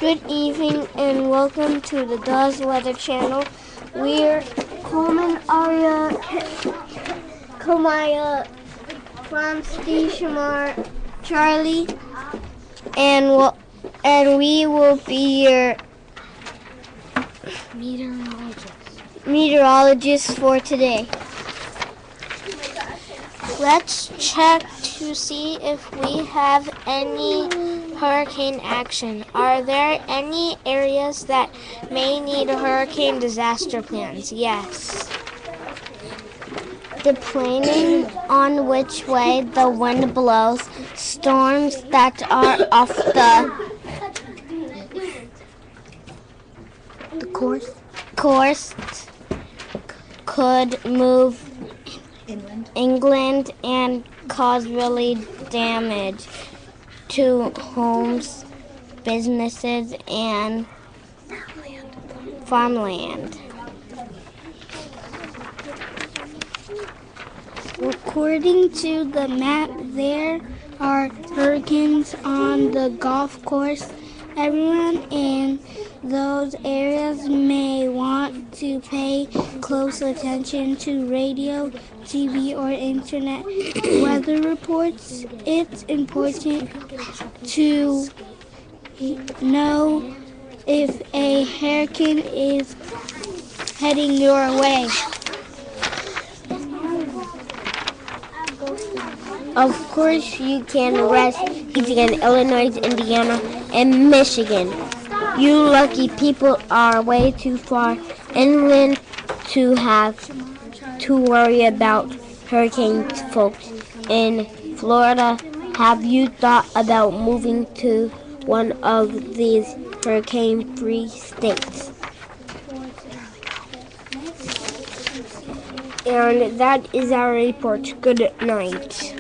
Good evening and welcome to the Does Weather Channel. We're Coleman, Aria, Kamaya, Framsky, Shamar, Charlie, and we will be your meteorologists for today. Let's check to see if we have any hurricane action. Are there any areas that may need hurricane disaster plans? Yes. Depending on which way the wind blows, storms that are off the course could move inland and cause really damage to homes, businesses, and farmland. According to the map, there are hurricanes on the Gulf Coast. Everyone in those areas may want to pay close attention to radio, TV, or internet weather reports. It's important to know if a hurricane is heading your way. Of course, you can rest easy in Illinois, Indiana, and Michigan. You lucky people are way too far inland to have to worry about hurricanes, folks. In Florida, have you thought about moving to one of these hurricane-free states? And that is our report. Good night.